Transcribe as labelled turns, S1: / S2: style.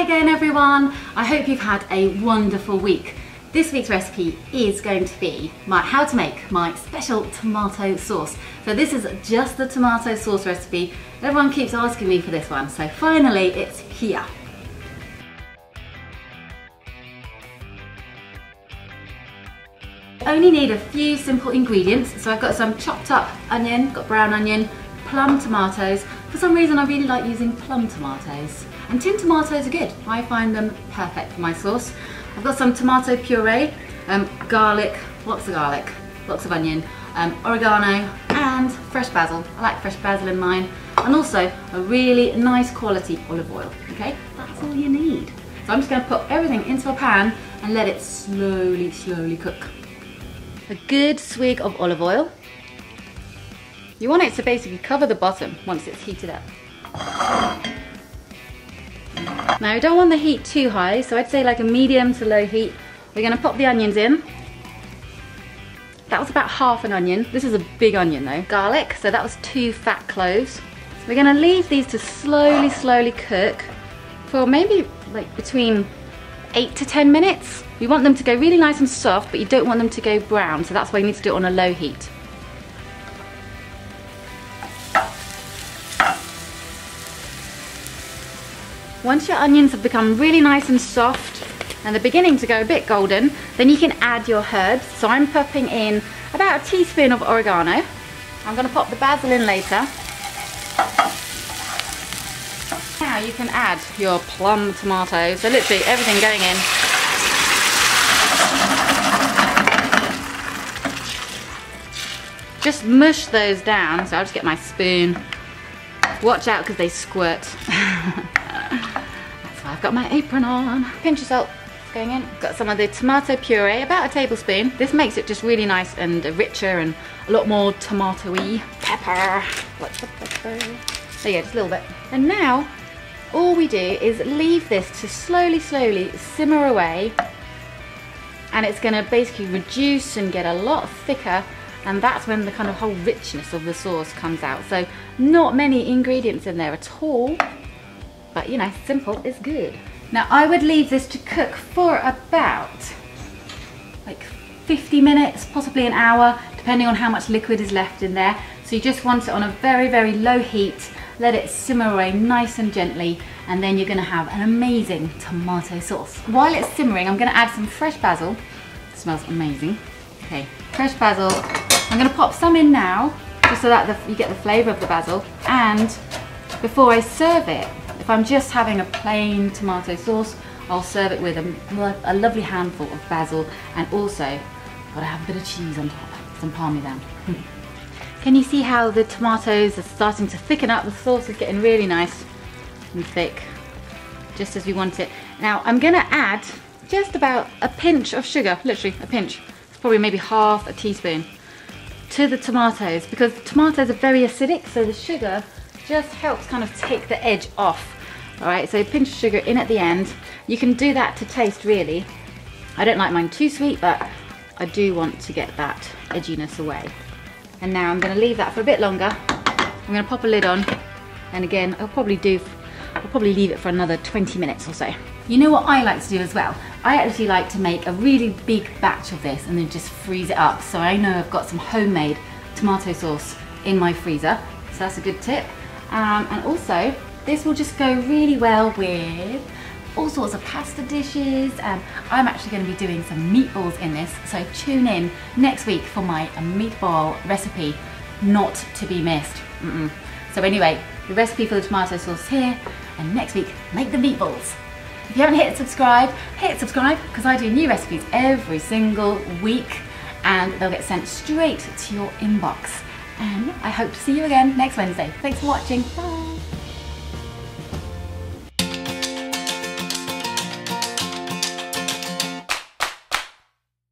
S1: Hi again everyone, I hope you've had a wonderful week. This week's recipe is going to be how to make my special tomato sauce. So this is just the tomato sauce recipe. Everyone keeps asking me for this one, so finally it's here. Only need a few simple ingredients. So I've got some chopped up onion, got brown onion, plum tomatoes. For some reason I really like using plum tomatoes. And tin tomatoes are good. I find them perfect for my sauce. I've got some tomato puree, garlic, lots of onion, oregano and fresh basil. I like fresh basil in mine. And also a really nice quality olive oil, okay? That's all you need. So I'm just gonna put everything into a pan and let it slowly cook. A good swig of olive oil. You want it to basically cover the bottom once it's heated up. Now, you don't want the heat too high, so I'd say like a medium to low heat. We're gonna pop the onions in. That was about half an onion. This is a big onion though. Garlic, so that was 2 fat cloves. We're gonna leave these to slowly cook for maybe like between 8 to 10 minutes. You want them to go really nice and soft, but you don't want them to go brown, so that's why you need to do it on a low heat. Once your onions have become really nice and soft and they're beginning to go a bit golden, then you can add your herbs. So I'm popping in about a teaspoon of oregano. I'm going to pop the basil in later. Now you can add your plum tomatoes. So literally everything going in. Just mush those down. So I'll just get my spoon. Watch out because they squirt. That's why I've got my apron on. Pinch of salt is going in. Got some of the tomato puree, about a tablespoon. This makes it just really nice and richer and a lot more tomato-y. Pepper, lots of pepper. There you go, just a little bit. And now, all we do is leave this to slowly simmer away. And it's gonna basically reduce and get a lot thicker. And that's when the kind of whole richness of the sauce comes out. So not many ingredients in there at all, but you know, simple is good. Now I would leave this to cook for about like 50 minutes, possibly an hour, depending on how much liquid is left in there. So you just want it on a very low heat, let it simmer away nice and gently, and then you're gonna have an amazing tomato sauce. While it's simmering, I'm gonna add some fresh basil. It smells amazing. Okay, fresh basil. I'm going to pop some in now, just so that you get the flavour of the basil. And before I serve it, if I'm just having a plain tomato sauce, I'll serve it with a lovely handful of basil, and also gotta have a bit of cheese on top, some parmesan. Can you see how the tomatoes are starting to thicken up? The sauce is getting really nice and thick, just as we want it. Now I'm going to add just about a pinch of sugar, literally a pinch. It's probably maybe half a teaspoon. To the tomatoes, because tomatoes are very acidic, so the sugar just helps kind of take the edge off. Alright, so a pinch of sugar in at the end. You can do that to taste really. I don't like mine too sweet, but I do want to get that edginess away. And now I'm going to leave that for a bit longer. I'm going to pop a lid on, and again I'll probably leave it for another 20 minutes or so. You know what I like to do as well? I actually like to make a really big batch of this and then just freeze it up. So I know I've got some homemade tomato sauce in my freezer. So that's a good tip. And also, this will just go really well with all sorts of pasta dishes. I'm actually going to be doing some meatballs in this. So tune in next week for my meatball recipe, not to be missed. So anyway, the recipe for the tomato sauce here, and next week, make the meatballs. If you haven't hit subscribe because I do new recipes every single week and they'll get sent straight to your inbox. And I hope to see you again next Wednesday. Thanks for watching. Bye.